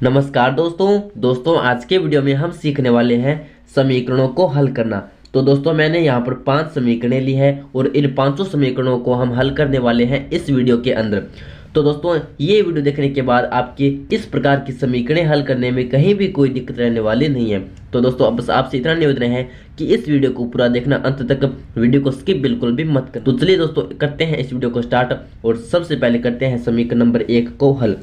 नमस्कार दोस्तों आज के वीडियो में हम सीखने वाले हैं समीकरणों को हल करना। तो दोस्तों मैंने यहाँ पर 5 समीकरणें ली है और इन पांचों समीकरणों को हम हल करने वाले हैं इस वीडियो के अंदर। तो दोस्तों ये वीडियो देखने के बाद आपके इस प्रकार की समीकरणें हल करने में कहीं भी कोई दिक्कत रहने वाली नहीं है। तो दोस्तों अब बस आपसे इतना निवेदन है कि इस वीडियो को पूरा देखना, अंत तक वीडियो को स्किप बिल्कुल भी मत कर। तो चलिए दोस्तों करते हैं इस वीडियो को स्टार्ट और सबसे पहले करते हैं समीकरण नंबर 1 को हल।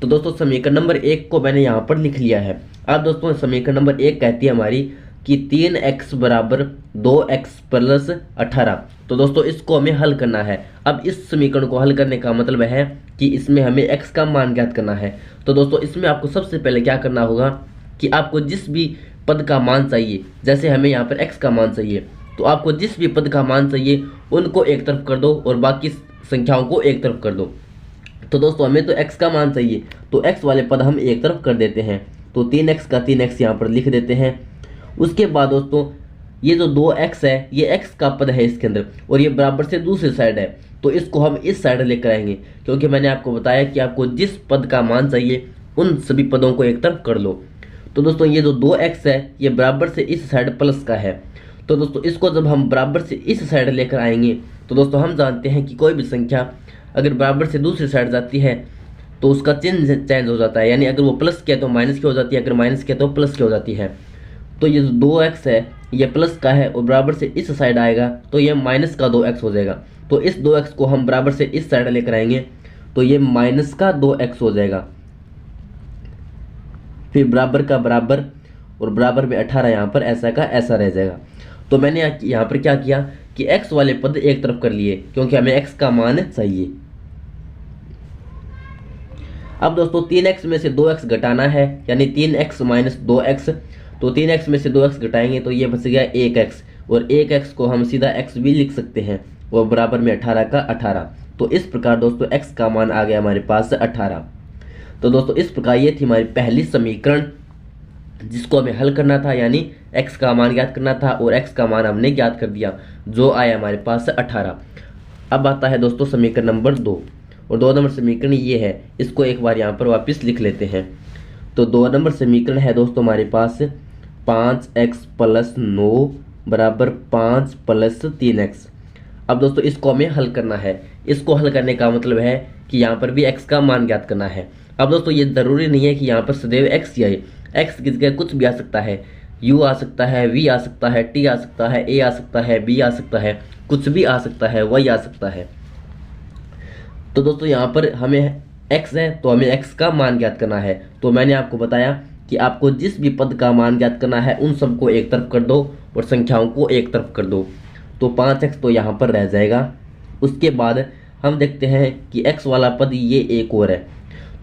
तो दोस्तों समीकरण नंबर 1 को मैंने यहाँ पर लिख लिया है। अब दोस्तों समीकरण नंबर 1 कहती है हमारी कि 3x बराबर 2x प्लस 18। तो दोस्तों इसको हमें हल करना है। अब इस समीकरण को हल करने का मतलब है कि इसमें हमें x का मान ज्ञात करना है। तो दोस्तों इसमें आपको सबसे पहले क्या करना होगा कि आपको जिस भी पद का मान चाहिए, जैसे हमें यहाँ पर x का मान चाहिए, तो आपको जिस भी पद का मान चाहिए उनको एक तरफ कर दो और बाकी संख्याओं को एक तरफ कर दो। तो दोस्तों हमें तो x का मान चाहिए, तो x वाले पद हम एक तरफ कर देते हैं। तो 3x का 3x यहाँ पर लिख देते हैं। उसके बाद दोस्तों ये जो 2x है ये x का पद है इसके अंदर और ये बराबर से दूसरी साइड है, तो इसको हम इस साइड लेकर आएंगे, क्योंकि मैंने आपको बताया कि आपको जिस पद का मान चाहिए उन सभी पदों को एक तरफ कर लो। तो दोस्तों ये जो 2x है ये बराबर से इस साइड प्लस का है। तो दोस्तों इसको जब हम बराबर से इस साइड लेकर आएंगे तो दोस्तों हम जानते हैं कि कोई भी संख्या अगर बराबर से दूसरी साइड जाती है तो उसका चिन्ह चेंज हो जाता है, यानी अगर वो प्लस किया तो माइनस की हो जाती है, अगर माइनस किया तो प्लस की हो जाती है। तो ये 2x है ये प्लस का है और बराबर से इस साइड आएगा तो ये माइनस का 2x हो जाएगा। तो इस 2x को हम बराबर से इस साइड लेकर आएंगे तो ये माइनस का 2x हो जाएगा। फिर बराबर का बराबर और बराबर में 18 यहाँ पर ऐसा का ऐसा रह जाएगा। तो मैंने यहाँ पर क्या किया कि x वाले पद एक तरफ कर लिए, क्योंकि हमें x का मान चाहिए। अब दोस्तों 3x में से 2x घटाना है, यानी 3x माइनस 2x। तो 3x में से 2x घटाएंगे तो ये बच गया 1x और 1x को हम सीधा x भी लिख सकते हैं और बराबर में 18 का 18। तो इस प्रकार दोस्तों x का मान आ गया हमारे पास 18। तो दोस्तों इस प्रकार ये थी हमारी पहली समीकरण जिसको हमें हल करना था, यानी x का मान ज्ञात करना था और x का मान हमने ज्ञात कर दिया जो आया हमारे पास 18। अब आता है दोस्तों समीकरण नंबर 2 और 2 नंबर समीकरण ये है, इसको एक बार यहाँ पर वापस लिख लेते हैं। तो 2 नंबर समीकरण है दोस्तों हमारे पास 5x प्लस 9 बराबर 5 प्लस 3x। अब दोस्तों इसको हमें हल करना है। इसको हल करने का मतलब है कि यहाँ पर भी x का मान ज्ञात करना है। अब दोस्तों ये ज़रूरी नहीं है कि यहाँ पर सदैव x ही आए, x की जगह कुछ भी आ सकता है, u आ सकता है, v आ सकता है, t आ सकता है, a आ सकता है, b आ सकता है, कुछ भी आ सकता है, y आ सकता है। तो दोस्तों यहाँ पर हमें x है तो हमें x का मान ज्ञात करना है। तो मैंने आपको बताया कि आपको जिस भी पद का मान ज्ञात करना है उन सबको एक तरफ कर दो और संख्याओं को एक तरफ कर दो। तो 5x तो यहाँ पर रह जाएगा। उसके बाद हम देखते हैं कि x वाला पद ये एक और है।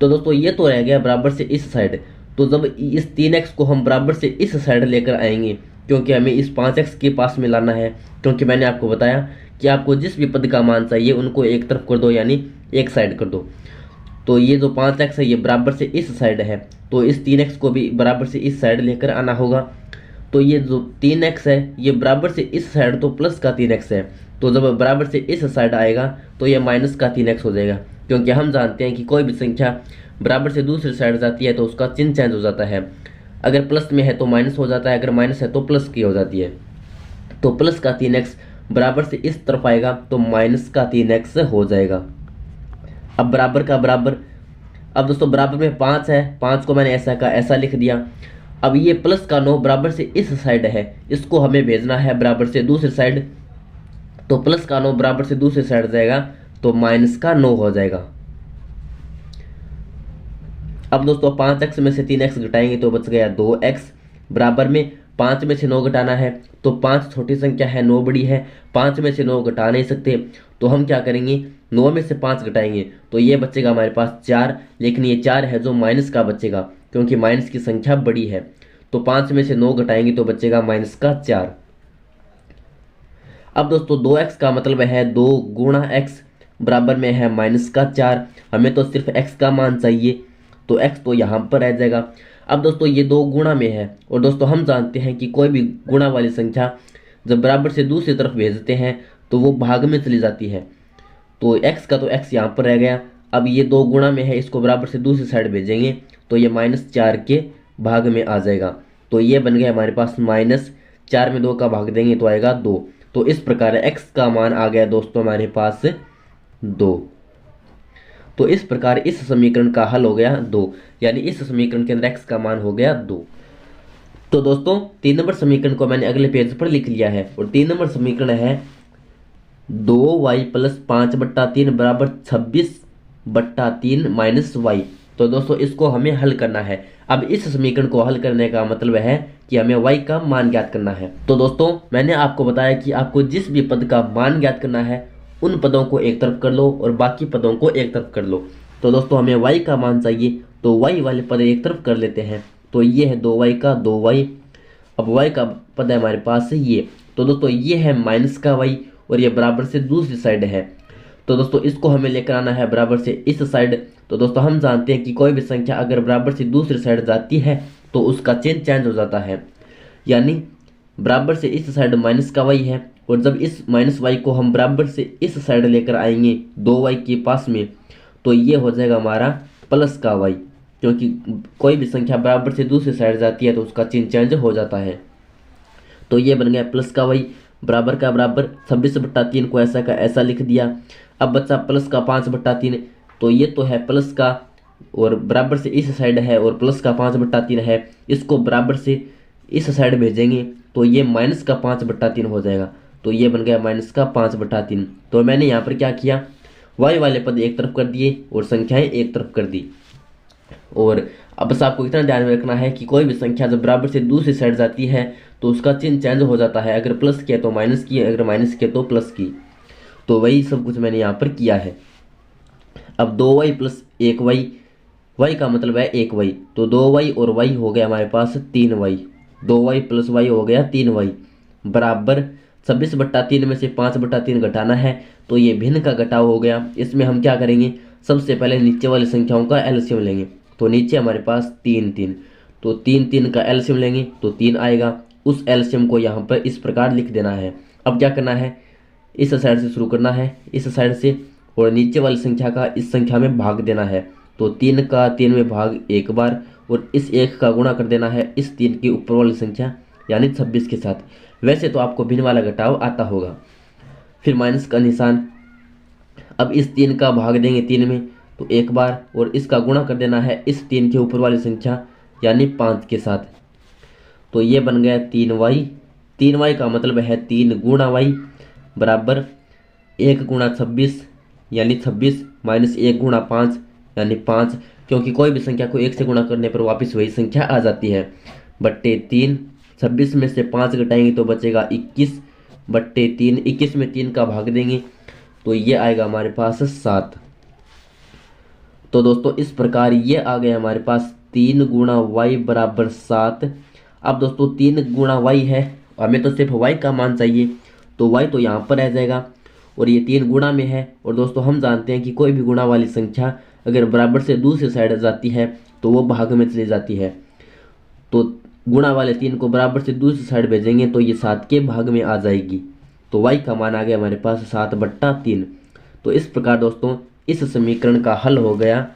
तो दोस्तों ये तो रह गया बराबर से इस साइड। तो जब इस 3x को हम बराबर से इस साइड लेकर आएंगे, क्योंकि हमें इस 5x के पास में लाना है, क्योंकि मैंने आपको बताया कि आपको जिस भी पद का मान चाहिए उनको एक तरफ कर दो, यानी एक साइड कर दो। तो ये जो 5x है ये बराबर से इस साइड है, तो इस 3x को भी बराबर से इस साइड लेकर आना होगा। तो ये जो 3x है ये बराबर से इस साइड तो प्लस का 3x है, तो जब बराबर से इस साइड आएगा तो ये माइनस का 3x हो जाएगा, क्योंकि हम जानते हैं कि कोई भी संख्या बराबर से दूसरी साइड जाती है तो उसका चिन्ह चेंज हो जाता है। अगर प्लस में है तो माइनस हो जाता है, अगर माइनस है तो प्लस की हो जाती है। तो प्लस का 3x बराबर से इस तरफ आएगा तो माइनस का 3x हो जाएगा। अब बराबर का बराबर, अब दोस्तों बराबर में 5 है, 5 को मैंने ऐसा का ऐसा लिख दिया। अब ये प्लस का 9 बराबर से इस साइड है, इसको हमें भेजना है बराबर से दूसरी साइड। तो प्लस का 9 बराबर से दूसरी साइड जाएगा तो माइनस का 9 हो जाएगा। अब दोस्तों 5x में से 3x घटाएंगे तो बच गया 2x। बराबर में 5 में से 9 घटाना है, तो 5 छोटी संख्या है, 9 बड़ी है, 5 में से 9 घटा नहीं सकते, तो हम क्या करेंगे 9 में से 5 घटाएंगे तो ये बचेगा हमारे पास 4। लेकिन ये 4 है जो माइनस का बचेगा, क्योंकि माइनस की संख्या बड़ी है। तो 5 में से 9 घटाएंगे तो बचेगा माइनस का 4। अब दोस्तों 2x का मतलब है 2 गुणा x बराबर में है माइनस का 4। हमें तो सिर्फ x का मान चाहिए, तो x तो यहाँ पर रह जाएगा। अब दोस्तों ये 2 गुणा में है और दोस्तों हम जानते हैं कि कोई भी गुणा वाली संख्या जब बराबर से दूसरी तरफ भेजते हैं तो वो भाग में चली जाती है। तो x का तो x यहाँ पर रह गया। अब ये 2 गुणा में है, इसको बराबर से दूसरी साइड भेजेंगे तो ये -4 के भाग में आ जाएगा। तो ये बन गया हमारे पास -4 में 2 का भाग देंगे तो आएगा 2। तो इस प्रकार x का मान आ गया दोस्तों हमारे पास 2। तो इस प्रकार इस समीकरण का हल हो गया 2, यानी इस समीकरण के अंदर x का मान हो गया 2। तो दोस्तों 3 नंबर समीकरण को मैंने अगले पेज पर लिख लिया है और 3 नंबर समीकरण है 2y + 5/3 बराबर 26/3 - y। तो दोस्तों इसको हमें हल करना है। अब इस समीकरण को हल करने का मतलब है कि हमें y का मान ज्ञात करना है। तो दोस्तों मैंने आपको बताया कि आपको जिस भी पद का मान ज्ञात करना है उन पदों को एक तरफ कर लो और बाकी पदों को एक तरफ कर लो। तो दोस्तों हमें y का मान चाहिए तो y वाले पद एक तरफ कर लेते हैं। तो ये है 2y का 2y। अब y का पद है हमारे पास ये। तो दोस्तों ये है माइनस का y और ये बराबर से दूसरी साइड है। तो दोस्तों इसको हमें लेकर आना है बराबर से इस साइड। तो दोस्तों हम जानते हैं कि कोई भी संख्या अगर बराबर से दूसरी साइड जाती है तो उसका चिन्ह चेंज हो जाता है, यानी बराबर से इस साइड माइनस का y है और जब इस -y को हम बराबर से इस साइड लेकर आएंगे 2y के पास में तो ये हो जाएगा हमारा प्लस का y, क्योंकि कोई भी संख्या बराबर से दूसरी साइड जाती है तो उसका चिन्ह चेंज हो जाता है। तो ये बन गया प्लस का y बराबर का बराबर 26/3 को ऐसा का ऐसा लिख दिया। अब बच्चा प्लस का 5/3, तो ये तो है प्लस का और बराबर से इस साइड है और प्लस का 5/3 है, इसको बराबर से इस साइड भेजेंगे तो ये माइनस का 5/3 हो जाएगा। तो ये बन गया माइनस का 5/3। तो मैंने यहाँ पर क्या किया, y वाले पद एक तरफ कर दिए और संख्याएं एक तरफ कर दी। और अब बस आपको इतना ध्यान में रखना है कि कोई भी संख्या जब बराबर से दूसरी साइड जाती है तो उसका चिन्ह चेंज हो जाता है, अगर प्लस किया तो माइनस की, अगर माइनस किया तो प्लस की। तो वही सब कुछ मैंने यहाँ पर किया है। अब 2y + 1y, y का मतलब है 1y, तो 2y और y हो गया हमारे पास 3y। 2y + y हो गया 3y बराबर 26/3 में से 5/3 घटाना है तो ये भिन्न का घटाव हो गया। इसमें हम क्या करेंगे, सबसे पहले नीचे वाली संख्याओं का एलसीएम लेंगे। तो नीचे हमारे पास 3 तो 3 का एलसीएम लेंगे तो 3 आएगा। उस एलसीएम को यहाँ पर इस प्रकार लिख देना है। अब क्या करना है, इस साइड से शुरू करना है, इस साइड से, और नीचे वाली संख्या का इस संख्या में भाग देना है। तो 3 का 3 में भाग एक बार और इस 1 का गुणा कर देना है इस 3 की ऊपर वाली संख्या यानी 26 के साथ। वैसे तो आपको भिन्न वाला घटाव आता होगा। फिर माइनस का निशान, अब इस 3 का भाग देंगे 3 में तो एक बार और इसका गुणा कर देना है इस 3 के ऊपर वाली संख्या यानी 5 के साथ। तो ये बन गया 3y। 3y का मतलब है 3 गुणा y बराबर 1 गुणा 26 यानी 26 माइनस 1 गुणा 5 यानी 5, क्योंकि कोई भी संख्या को 1 से गुणा करने पर वापस वही संख्या आ जाती है, बट्टे 3। 26 में से 5 घटाएंगे तो बचेगा 21 बट्टे 3। 21 में 3 का भाग देंगे तो ये आएगा हमारे पास 7। तो दोस्तों इस प्रकार ये आ गया हमारे पास 3 गुणा y बराबर 7। अब दोस्तों 3 गुणा y है, हमें तो सिर्फ y का मान चाहिए तो y तो यहाँ पर रह जाएगा और ये 3 गुणा में है। और दोस्तों हम जानते हैं कि कोई भी गुणा वाली संख्या अगर बराबर से दूसरी साइड जाती है तो वो भाग में चली जाती है। तो गुणा वाले 3 को बराबर से दूसरी साइड भेजेंगे तो ये 7 के भाग में आ जाएगी। तो y का मान आ गया हमारे पास 7/3। तो इस प्रकार दोस्तों इस समीकरण का हल हो गया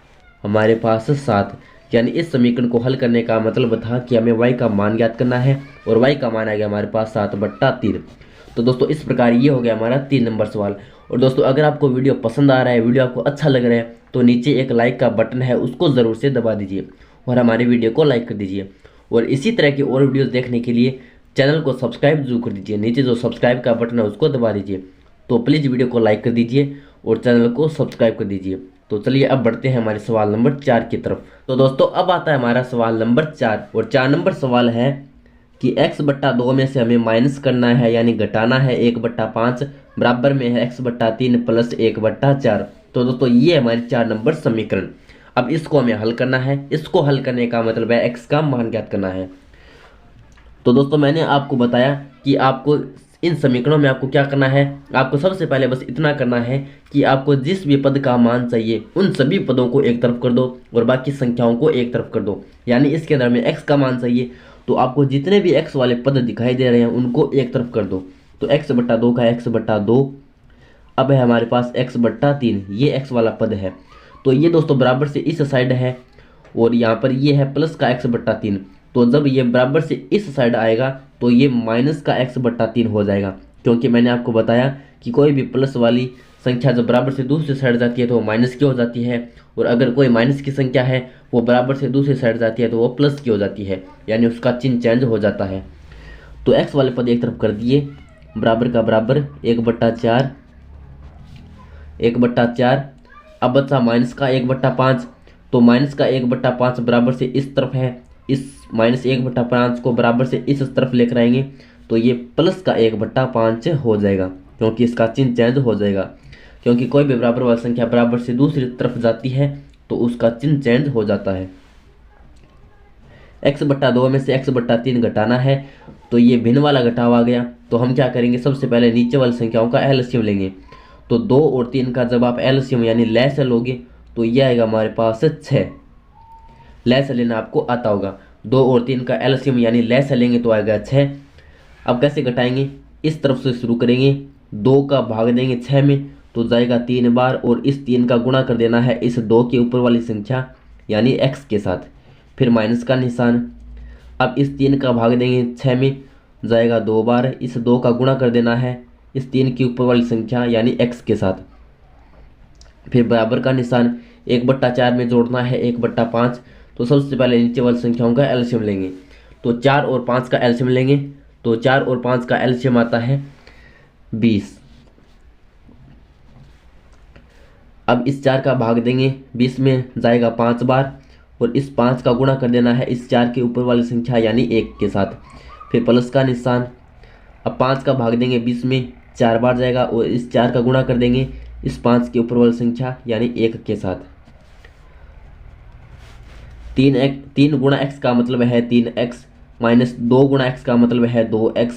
हमारे पास 7, यानी इस समीकरण को हल करने का मतलब था कि हमें y का मान ज्ञात करना है और y का मान आ गया हमारे पास 7/3। तो दोस्तों इस प्रकार ये हो गया हमारा 3 नंबर सवाल। और दोस्तों अगर आपको वीडियो पसंद आ रहा है, वीडियो आपको अच्छा लग रहा है तो नीचे एक लाइक का बटन है, उसको ज़रूर से दबा दीजिए और हमारी वीडियो को लाइक कर दीजिए। और इसी तरह की और वीडियोज़ देखने के लिए चैनल को सब्सक्राइब जरूर कर दीजिए, नीचे जो सब्सक्राइब का बटन है उसको दबा दीजिए। तो प्लीज़ वीडियो को लाइक कर दीजिए और चैनल को सब्सक्राइब कर दीजिए। तो चलिए अब बढ़ते हैं हमारे सवाल नंबर 4 की तरफ। तो दोस्तों अब आता है हमारा सवाल नंबर 4 और 4 नंबर सवाल है कि x/2 में से हमें माइनस करना है यानी घटाना है 1/5 बराबर में है x/3 + 1/4। तो दोस्तों ये हमारी 4 नंबर समीकरण। अब इसको हमें हल करना है। इसको हल करने का मतलब है x का मान ज्ञात करना है। तो दोस्तों मैंने आपको बताया कि आपको इन समीकरणों में आपको क्या करना है, आपको सबसे पहले बस इतना करना है कि आपको जिस भी पद का मान चाहिए उन सभी पदों को एक तरफ कर दो और बाकी संख्याओं को एक तरफ कर दो। यानी इसके अंदर में x का मान चाहिए तो आपको जितने भी x वाले पद दिखाई दे रहे हैं उनको एक तरफ कर दो। तो x/2 का x/2, अब है हमारे पास x/3, ये x वाला पद है। तो ये दोस्तों बराबर से इस साइड है और यहाँ पर ये है प्लस का x बट्टा 3। तो जब ये बराबर से इस साइड आएगा तो ये माइनस का x बट्टा 3 हो जाएगा, क्योंकि मैंने आपको बताया कि कोई भी प्लस वाली संख्या जब बराबर से दूसरी साइड जाती है तो वो माइनस की हो जाती है, और अगर कोई माइनस की संख्या है वो बराबर से दूसरी साइड जाती है तो वो प्लस की हो जाती है, यानी उसका चिन्ह चेंज हो जाता है। तो x वाले पद एक तरफ कर दिए, बराबर का बराबर 1/4, 1/4। अब बचा माइनस का 1/5। तो माइनस का 1/5 बराबर से इस तरफ है, इस माइनस 1/5 को बराबर से इस तरफ लेकर आएंगे तो ये प्लस का 1/5 हो जाएगा, क्योंकि इसका चिन्ह चेंज हो जाएगा, क्योंकि कोई भी बराबर वाली संख्या बराबर से दूसरी तरफ जाती है तो उसका चिन्ह चेंज हो जाता है। x/2 में से x/3 घटाना है, तो ये भिन्न वाला घटाव आ गया। तो हम क्या करेंगे, सबसे पहले नीचे वाली संख्याओं का एलसीएम लेंगे। तो 2 और 3 का जब आप एलसीएम यानी लैस लोगे तो ये आएगा हमारे पास 6। लैस लेना आपको आता होगा। 2 और 3 का एलसीएम यानी लैस लेंगे तो आएगा 6। अब कैसे घटाएंगे, इस तरफ से शुरू करेंगे, 2 का भाग देंगे 6 में तो जाएगा 3 बार, और इस 3 का गुणा कर देना है इस 2 के ऊपर वाली संख्या यानी x के साथ, फिर माइनस का निशान। अब इस 3 का भाग देंगे 6 में, जाएगा 2 बार, इस 2 का गुणा कर देना है इस 3 के ऊपर वाली संख्या यानी x के साथ, फिर बराबर का निशान। 1/4 में जोड़ना है 1/5। तो सबसे पहले नीचे वाली संख्याओं का एलसीएम लेंगे। तो 4 और 5 का एलसीएम लेंगे। तो 4 और 5 का एलसीएम आता है 20। अब इस 4 का भाग देंगे 20 में, जाएगा 5 बार, और इस 5 का गुणा कर देना है इस 4 के ऊपर वाली संख्या यानी 1 के साथ, फिर प्लस का निशान। अब 5 का भाग देंगे 20 में, 4 बार जाएगा, और इस 4 का गुणा कर देंगे इस 5 के ऊपर वाली संख्या यानी 1 के साथ। 3 गुणा x का मतलब है 3x, माइनस 2 गुणा x का मतलब है 2x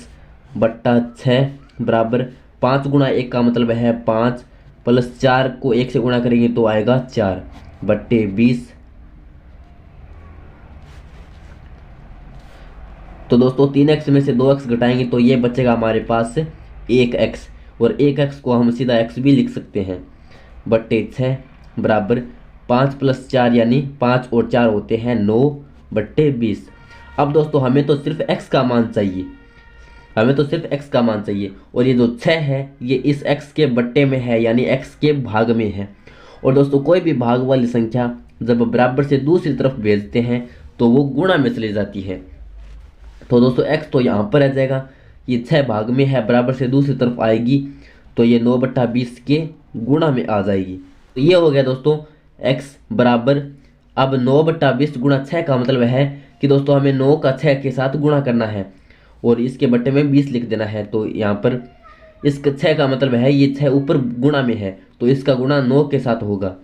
बट्टा 6 बराबर 5 गुणा 1 का मतलब है 5, प्लस 4 को 1 से गुणा करेंगे तो आएगा 4 बट्टे 20। तो दोस्तों 3x में से 2x घटाएंगे तो ये बचेगा हमारे पास 1x, और 1x को हम सीधा x भी लिख सकते हैं, बट्टे 6 बराबर 5 + 4 यानी 5 और 4 होते हैं 9 बट्टे 20। अब दोस्तों हमें तो सिर्फ x का मान चाहिए, हमें तो सिर्फ x का मान चाहिए, और ये जो 6 है ये इस x के बट्टे में है यानी x के भाग में है। और दोस्तों कोई भी भाग वाली संख्या जब बराबर से दूसरी तरफ भेजते हैं तो वो गुणा में चली जाती है। तो दोस्तों x तो यहाँ पर रह जाएगा, ये 6 भाग में है, बराबर से दूसरी तरफ आएगी तो ये 9/20 के गुणा में आ जाएगी। तो ये हो गया दोस्तों x बराबर। अब 9/20 गुणा 6 का मतलब है कि दोस्तों हमें 9 का 6 के साथ गुणा करना है और इसके बट्टे में 20 लिख देना है। तो यहाँ पर इस 6 का मतलब है ये 6 ऊपर गुणा में है तो इसका गुणा 9 के साथ होगा।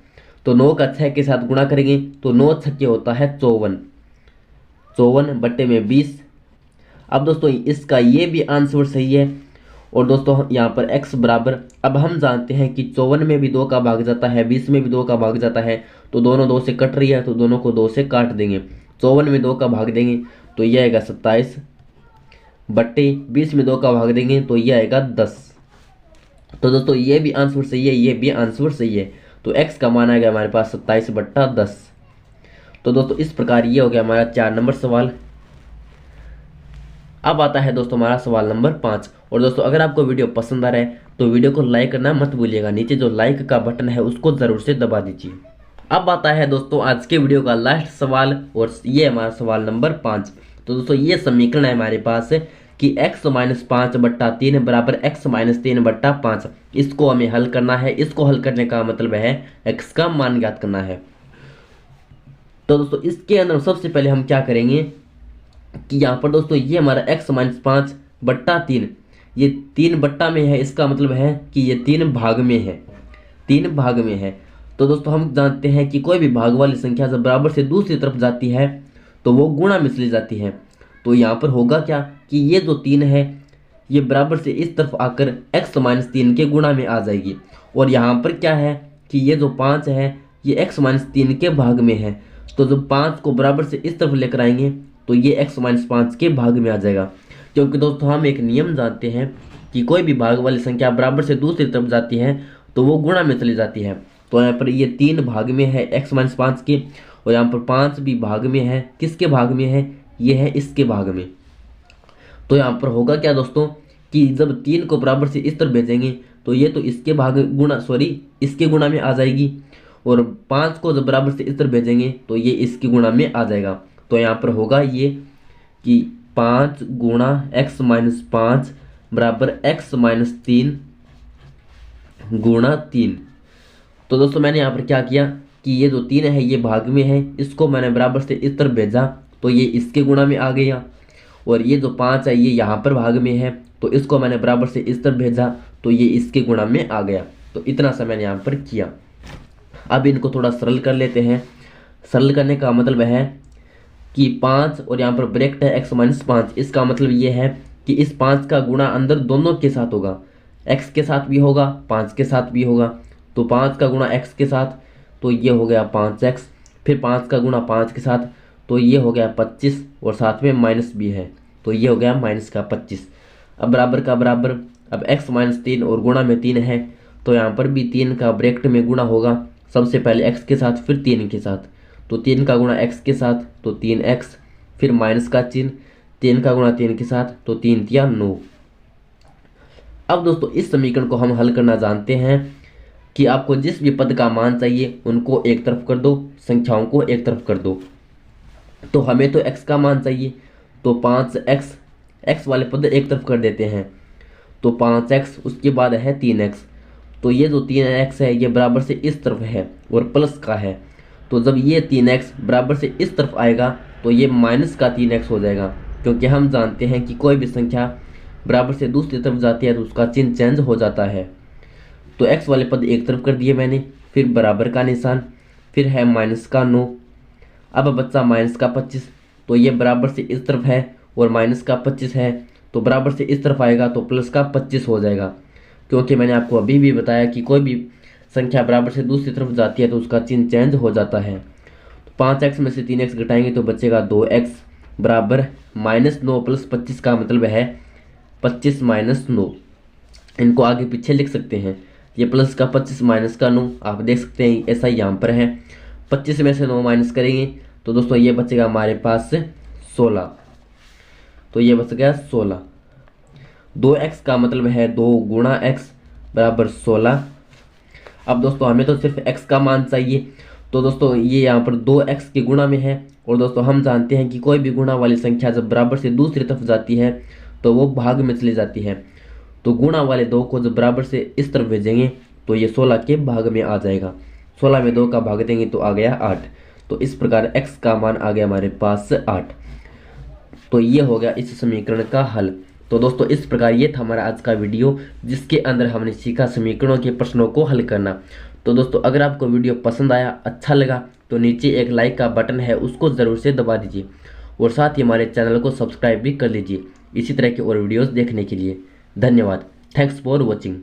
तो 9 का 6 के साथ गुणा करेंगे तो 9 छक्के होता है 54, 54 बट्टे में 20। अब दोस्तों इसका ये भी आंसर सही है। और दोस्तों यहाँ पर x बराबर, अब हम जानते हैं कि 54 में भी 2 का भाग जाता है, 20 में भी 2 का भाग जाता है, तो दोनों 2 से कट रही है तो दोनों को 2 से काट देंगे। 54 में 2 का भाग देंगे तो ये आएगा 27 बट्टे 20 में 2 का भाग देंगे तो ये आएगा 10। तो दोस्तों ये भी आंसर सही है, ये भी आंसर सही है। तो x का मान आएगा हमारे पास 27/10। तो दोस्तों इस प्रकार ये हो गया हमारा 4 नंबर सवाल। अब आता है दोस्तों हमारा सवाल नंबर 5। और दोस्तों अगर आपको वीडियो पसंद आ रहा है तो वीडियो को लाइक करना मत भूलिएगा, नीचे जो लाइक का बटन है उसको ज़रूर से दबा दीजिए। अब आता है दोस्तों आज के वीडियो का लास्ट सवाल, और ये हमारा सवाल नंबर 5। तो दोस्तों ये समीकरण है हमारे पास कि x - 5/3 बराबर x - 3/5। इसको हमें हल करना है। इसको हल करने का मतलब है x का मान ज्ञात करना है। तो दोस्तों इसके अंदर सबसे पहले हम क्या करेंगे कि यहाँ पर दोस्तों ये हमारा x - 5/3 ये 3 बट्टा में है, इसका मतलब है कि ये 3 भाग में है, 3 भाग में है। तो दोस्तों हम जानते हैं कि कोई भी भाग वाली संख्या जब बराबर से दूसरी तरफ जाती है तो वो गुणा में चली जाती है। तो यहाँ पर होगा क्या कि ये जो 3 है ये बराबर से इस तरफ आकर x - 3 के गुणा में आ जाएगी। और यहाँ पर क्या है कि ये जो 5 है ये x - 3 के भाग में है। तो जब 5 को बराबर से इस तरफ लेकर आएंगे तो ये x - 5 के भाग में आ जाएगा। क्योंकि दोस्तों हम एक नियम जानते हैं कि कोई भी भाग वाली संख्या बराबर से दूसरी तरफ जाती है तो वो गुणा में चली जाती है। तो यहाँ पर ये 3 भाग में है x - 5 के, और यहाँ पर 5 भी भाग में है। किसके भाग में है? ये है इसके भाग में। तो यहाँ पर होगा क्या दोस्तों कि जब 3 को बराबर से इस तरफ भेजेंगे तो ये तो इसके भाग गुणा इसके गुणा में आ जाएगी, और 5 को जब बराबर से इस तरफ भेजेंगे तो ये इसके गुणा में आ जाएगा। तो यहाँ पर होगा ये कि 5 गुणा x माइनस 5 बराबर x माइनस 3 गुणा 3। तो दोस्तों मैंने यहाँ पर क्या किया कि ये जो 3 है ये भाग में है, इसको मैंने बराबर से इस तरफ भेजा तो ये इसके गुणा में आ गया, और ये जो 5 है ये यहाँ पर भाग में है तो इसको मैंने बराबर से इस तरफ भेजा तो ये इसके गुणा में आ गया। तो इतना सा मैंने यहाँ पर किया। अब इनको थोड़ा सरल कर लेते हैं। सरल करने का मतलब है कि 5 और यहाँ पर ब्रैकेट है x माइनस 5, इसका मतलब ये है कि इस 5 का गुणा अंदर दोनों के साथ होगा, x के साथ भी होगा 5 के साथ भी होगा। तो 5 का गुणा x के साथ तो ये हो गया 5x, फिर 5 का गुणा 5 के साथ तो ये हो गया 25, और साथ में माइनस भी है तो ये हो गया माइनस का 25। अब बराबर का बराबर, अब x माइनस 3 और गुणा में 3 है तो यहाँ पर भी 3 का ब्रैकेट में गुणा होगा, सबसे पहले x के साथ फिर 3 के साथ। तो 3 का गुणा x के साथ तो 3x, फिर माइनस का चिन्ह, 3 का गुणा 3 के साथ तो 3 तिया 9। अब दोस्तों इस समीकरण को हम हल करना जानते हैं कि आपको जिस भी पद का मान चाहिए उनको एक तरफ कर दो, संख्याओं को एक तरफ कर दो। तो हमें तो x का मान चाहिए तो 5x, x वाले पद एक तरफ कर देते हैं तो 5x, उसके बाद है 3x। तो ये जो 3x है ये बराबर से इस तरफ है और प्लस का है, तो जब ये 3x बराबर से इस तरफ आएगा तो ये माइनस का 3x हो जाएगा, क्योंकि हम जानते हैं कि कोई भी संख्या बराबर से दूसरी तरफ जाती है तो उसका चिन्ह चेंज हो जाता है। तो x वाले पद एक तरफ कर दिए मैंने, फिर बराबर का निशान, फिर है माइनस का 9। अब बच्चा माइनस का 25, तो ये बराबर से इस तरफ है और माइनस का 25 है तो बराबर से इस तरफ आएगा तो प्लस का 25 हो जाएगा, क्योंकि मैंने आपको अभी भी बताया कि कोई भी संख्या बराबर से दूसरी तरफ जाती है तो उसका चिन्ह चेंज हो जाता है। तो 5x में से 3x घटाएंगे तो बचेगा 2x बराबर माइनस 9 प्लस 25 का मतलब है 25 माइनस 9। इनको आगे पीछे लिख सकते हैं, ये प्लस का 25 माइनस का 9 आप देख सकते हैं ऐसा ही यहाँ पर है। 25 में से 9 माइनस करेंगे तो दोस्तों ये बचेगा हमारे पास 16, तो ये बच गया 16। 2x का मतलब है 2 गुणा x बराबर 16। अब दोस्तों हमें तो सिर्फ x का मान चाहिए, तो दोस्तों ये यहाँ पर 2x के गुणा में है, और दोस्तों हम जानते हैं कि कोई भी गुणा वाली संख्या जब बराबर से दूसरी तरफ जाती है तो वो भाग में चली जाती है। तो गुणा वाले 2 को जब बराबर से इस तरफ भेजेंगे तो ये 16 के भाग में आ जाएगा। 16 में 2 का भाग देंगे तो आ गया 8। तो इस प्रकार x का मान आ गया हमारे पास 8। तो ये हो गया इस समीकरण का हल। तो दोस्तों इस प्रकार ये था हमारा आज का वीडियो, जिसके अंदर हमने सीखा समीकरणों के प्रश्नों को हल करना। तो दोस्तों अगर आपको वीडियो पसंद आया, अच्छा लगा, तो नीचे एक लाइक का बटन है उसको ज़रूर से दबा दीजिए, और साथ ही हमारे चैनल को सब्सक्राइब भी कर लीजिए इसी तरह के और वीडियोज़ देखने के लिए। धन्यवाद। Thanks for watching.